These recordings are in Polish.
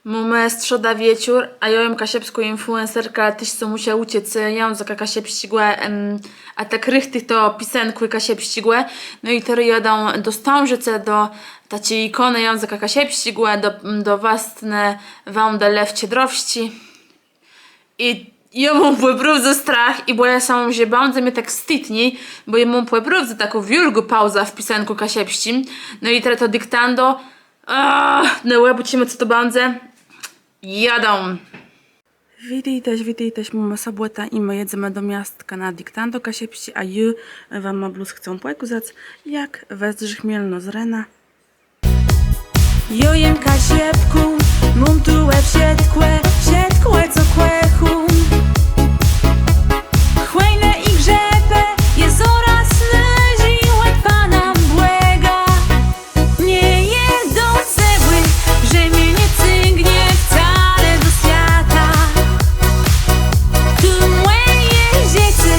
Mamy strzoda wieczór, a ja jem kasiepską influencerka, tyś co musiał uciec język kasiepścigłe, a tak rychtych to pisenku kasiepścigłe. No i teraz jadą do Stążyce, do takiej ikony języka kasiepścigłe, do własne wąde lewcie drowści. I ja mam płybrówce strach i bo ja samą się bądzę mnie tak wstydniej, bo ja mam płybrówce taką wiórgu pauza w pisenku kasiepścim. No i teraz to dyktando. Na łeb ucimy co to bądzę. Jadą. Witaj też, mama Sabłeta i my jedziemy do miastka na dyktando kasiepści, a ju wam ma bluz chcą pokazać, jak wezrz chmielno z Rena. Jojem kasiepku, mum tu łeb siedkłe co kłechum. Chłejne i grzepę, jest oraz leży, łeb pana błega. Nie jedą cebły, że mnie nie cygnie wcale do świata. Tu moje dziecię,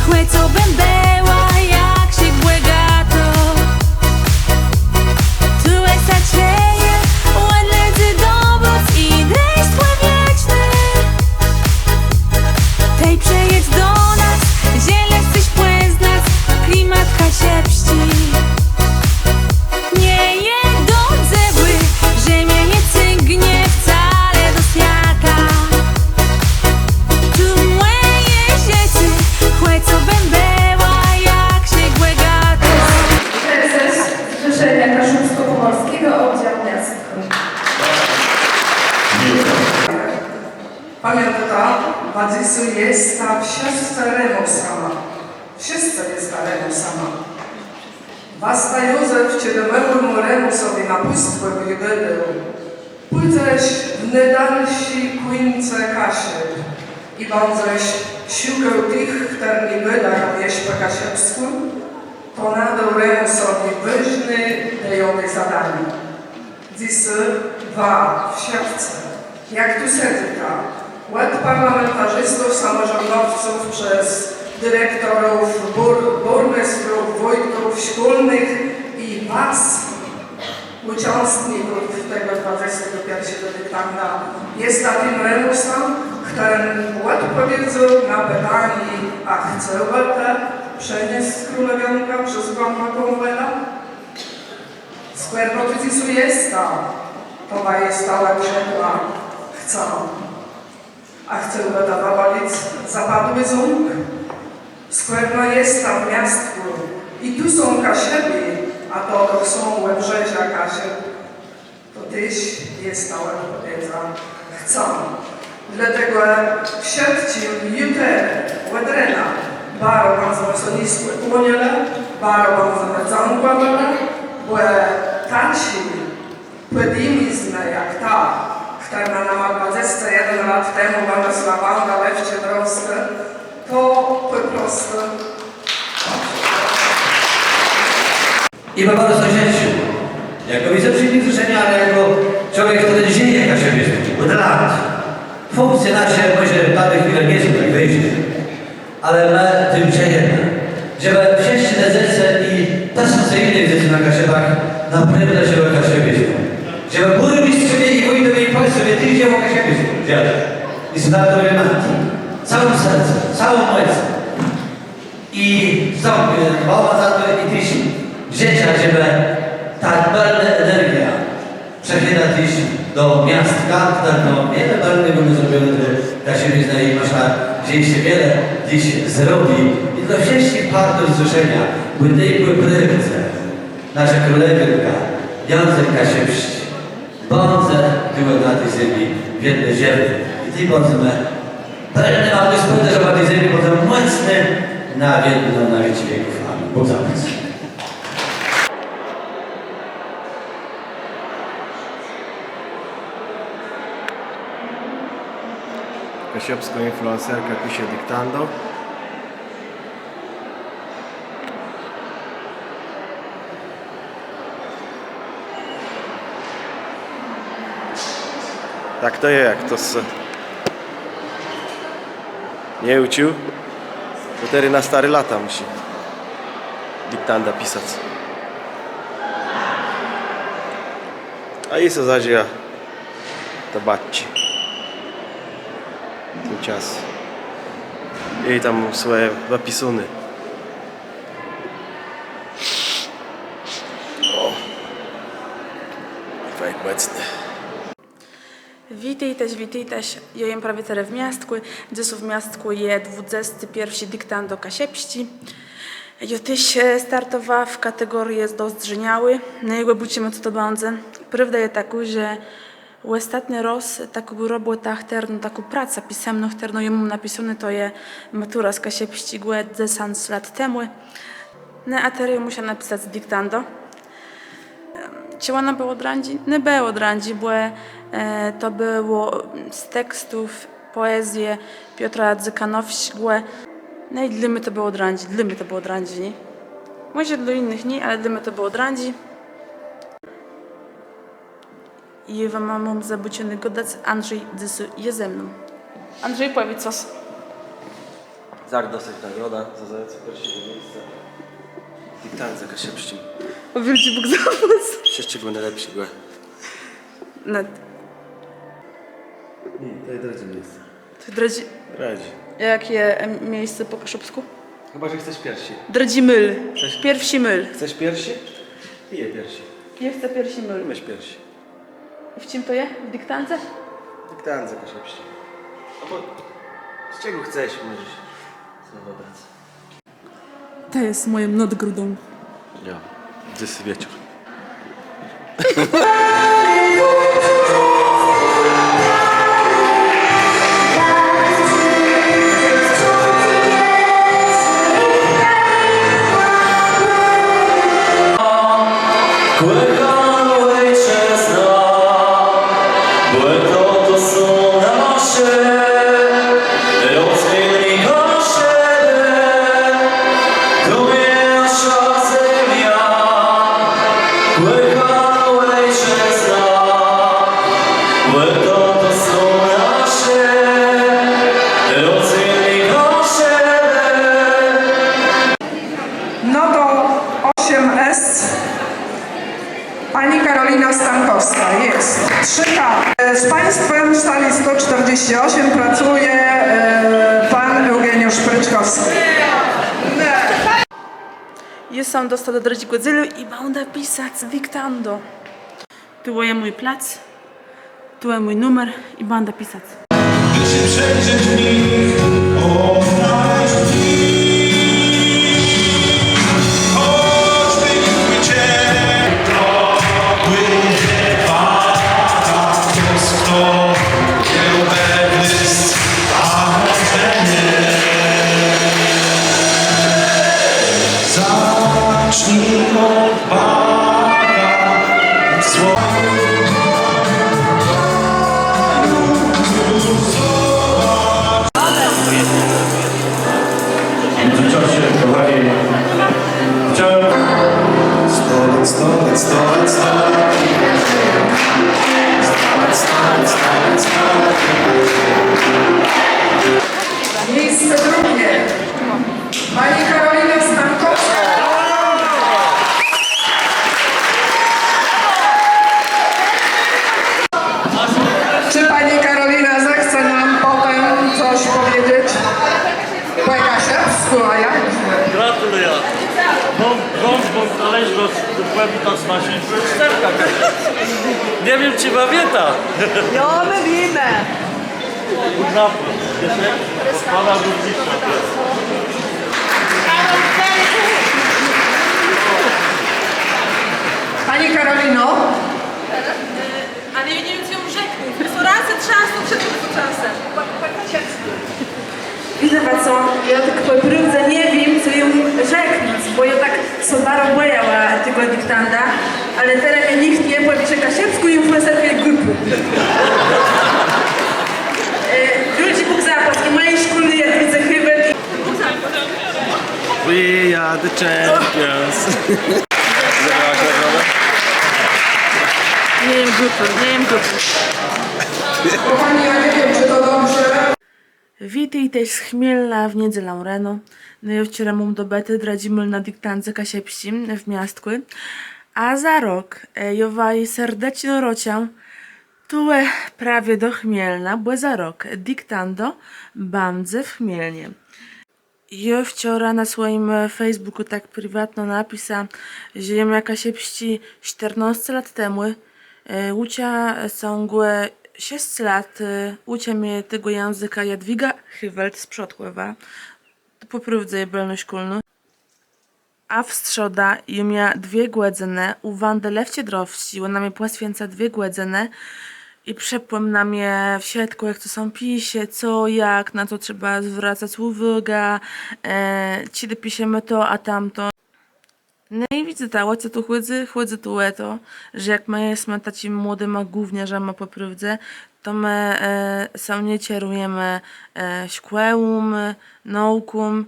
chłe co bębeła, jak się błega to. Tu jest cieje, ładny dobroc i drństwo wieczne. Tej przejedź do nas, ziele chcesz płeznać, klimat kasiepści. Nie jedą zebły, że mnie nie cygnie wcale do świata. Tu moje dzieci, chłe co bębeła, jak się błega to. Prezes Zrzeszenia Kaszubsko-Pomorskiego Oddział Miasta. Pamięta, Wadzisu jest ta wszyscy remo sama. Wszyscy jest ta remo sama. Wasta Józef ciedememu moremu sobie na pustwę wygodę. Pójdziesz w nedalsi kłince Kasie i będziesz szukał tych, którzy nie byli wieś po kasiepsku, to nadał remu sobie wyżny dejony zadanie. Dziś dwa w siatce. Jak tu setyka, ład parlamentarzystów, samorządowców przez dyrektorów, burmistrów, wójtów szkolnych i was, uczestników tego 21 dyktanda, jest takim remusem, którym odpowiedzą na pytanie, a chce łatę przenieść królewionka przez głęboką wodę? Skwerno Tycisu jest tam. Towa jest stała krzepła, chcą. A chcę wydawała nic zapadły ząg. Skwerno jest tam w miastku i tu są kasiebi, a to są łebrzezia kasieb. To tyś jest stała odpowiedza, chcą. Dlatego wsiadci juter łedrena, baro bardzo sonisłe kłoniele, baro bardzo zangłamele, bo taci pedimizna jak ta, która na 21 lat temu wymysłała na lewcie droskę, to po prostu... I po bardzo sąsiedztwu. Jako wiceprzyjemnik zrzeszenia, ale jako człowiek, który dzieje jak się bierze, od lat. Funkcje nasze może w danej chwili nie są tak wyjście, ale my tym przejemy. Żeby wszyscy te zece i te są inne zece na Kasiebach naprawdę się o Kasiebie dzieją. Żeby burmistrzowie i wójtowie i państwowie tych dzieł o Kasiebie dzieją. I są na to matki. Całym sercem, całą mocą. I są mowa za to i tyś dzieciak, żeby ta pełna energia przechyla tyś do miastka, no wiele pełnego my zrobimy, że Kasiebie zna i masza, gdzieś się wiele dziś zrobi. I dla wszystkich partów zrzeszenia, by tej prywce, nasza królewionka, Język Kasiepści, bądze były na tej ziemi, w jednej ziemi. I tej bądze my pełne mamy spójne, że na tej ziemi potem mocne na wielką, na wieki wieków. Amen. Bóg zapłać. Kasiepska influencerka pisze dyktando. Tak to jest, jak to se nie uczył, to teraz na stare lata musi dyktanda pisać. A i co zadziała To bacci. Tymczas. I tam swoje zapisuny. O. Fajk mocny. Witaj też. Ja jem prawie teraz w miastku, gdzie są w miastku je 21 dyktand do Kasiepści. Ja też startowała w kategorii do zdrzeniały. Na jego bucimy co to będzie. Prawda jest taką, że ostatni raz taką robię taką pracę pisemną, którą ja mam napisane, to jest matura z Kasiepści 10 lat temu. No a teraz musiałam napisać dyktando. Czy ona była od randzi? Nie było od randzi, bo to było z tekstów poezji Piotra Dzykanowskiego. No i dla mnie to było od randzi, nie? Może dla innych nie, ale dla mnie to było od randzi. I wam mam zabuciony godec Andrzej Dysu jest ze mną. Andrzej, powiedz coś. Tak, dosyć nagroda za zajęcie pierwszego miejsca. Dyktandze Kasiepści. O wielki Bóg za was. Wszyscy były najlepsi, były. No, Nie, to jest drugie miejsce. to drodzy, Radzi. jakie miejsce po kaszubsku? Chyba, że chcesz pierwsi. Drodzy myl. Pierwsi myl. Chcesz pierwsi? Pije pierwsi. Ja chcę pierwsi myl. Myś pierwsi. W czym to jest? W dyktance? Dyktandze Kasiepści. No bo z czego chcesz, możesz sobie wybrać. To jest moją nadgrodą. Ja. Dziś wieczór. No to 8S. Pani Karolina Stankowska jest. 3K. Z Państwem w sali 148 pracuje pan Eugeniusz Pryczkowski. Jestem dostał do Drodzi Godzilu i będę pisać dyktando. Tu jest mój plac, tu jest mój numer i będę pisać. W międzyczasie, kochani, chciałem... 100 lat, 100 lat, 100 lat, 100 lat. 100 lat, 100 lat, 100 lat. Miejsce drugie. Pani Karolina Stankowska. Czy pani Karolina zechce nam potem coś powiedzieć? Po kasiepsku, a jak? Gratuluję. Wąt należność do Płemita Smasień, to jest czterka. Nie wiem, czy pamięta. Jo, my víme. Uznawmy. Jeszcze pana burmistrza. Pani Karolino, A nie wiem, co ją rzeknąć. Restaurację trzasną przed czasem. Widzę co, ja tak po prvce nie wiem, co ją rzeknąć, bo ja tak sobaro bojała tego dyktanda, ale teraz mnie nikt nie powie, że Kasiepsku influencerkę grupy. Ludzi Bóg zapaski, mojej szkolnej jak widzę chyba. We are the champions. Zabrałaś nagrodę? Nie wiem grupy. kochani, ja nie wiem, czy to dobrze. Witaj też z Chmielna w niedzielę rano. No ja wczoraj mam do bety dradzimy na dyktance Kasiepści w miastku. A za rok ja waj serdecznie rociam Tue prawie do Chmielna, bo za rok diktando bandze w Chmielnie. Ja wczoraj na swoim Facebooku tak prywatno napisa, że jem jakaś pści 14 lat temu ucia ciągłe 6 lat ucia mnie tego języka Jadwiga Hywelt z Przodkływa. To poprawdza jebelność szkolną. A w strzoda jumia 2 głedzene, u Wandy lewcie drowści, ona mnie poświęca 2 głedzene i przepłym na mnie w siatku, jak to są pisie, co, jak, na co trzeba zwracać uwagę, ci dopiszemy to, a tamto. No i widzę ta, co tu chłodzy tu to, że jak my jesteśmy taci młodymi gówniarzami po prawdzie, to my sam nie kierujemy szkołą, nauką,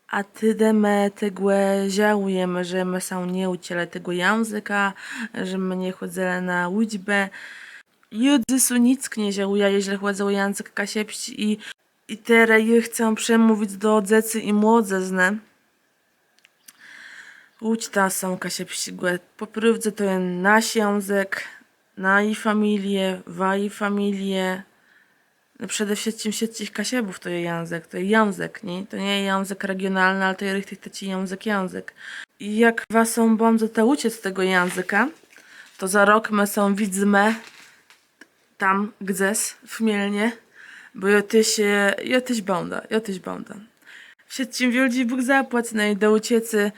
a ty my tego żałujemy, że my są nie uciele tego języka, że my nie chodzimy na uczbę. I od zysu nic nie żałuję, jeżeli chodzi o język kasiepści i teraz ja chcę przemówić do dzecy i młodzezny. Uczta są kasiepści, po prawdzie to jest nasz język, na i familię, wa i familię. No przede wszystkim wszystkich kasiebów to jest język, nie? To nie jest język regionalny, ale to jest richtig taki język. I jak was są bardzo to uciec tego języka, to za rok my są widzimy tam gdzieś w Mielnie, bo ja też będę. Wszystkim wielki Bóg zapłać, no i do uciecy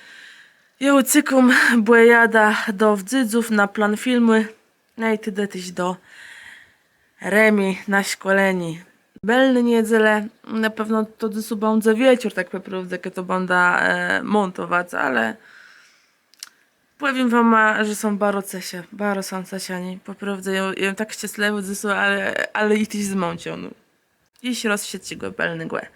ja ucykum, bo jada do wdzydzów na plan filmy, no i ty też do Remi na szkoleni. Belny niedzielę, na pewno to dysu będzie wieczór, tak naprawdę, kiedy to będę montować, ale powiem wam, że są bardzo są cesiani. Po prawdzie, ja tak szczęśliwy dysu, ale i też zmąciony. Jeśli rozsiedzi go belny głę.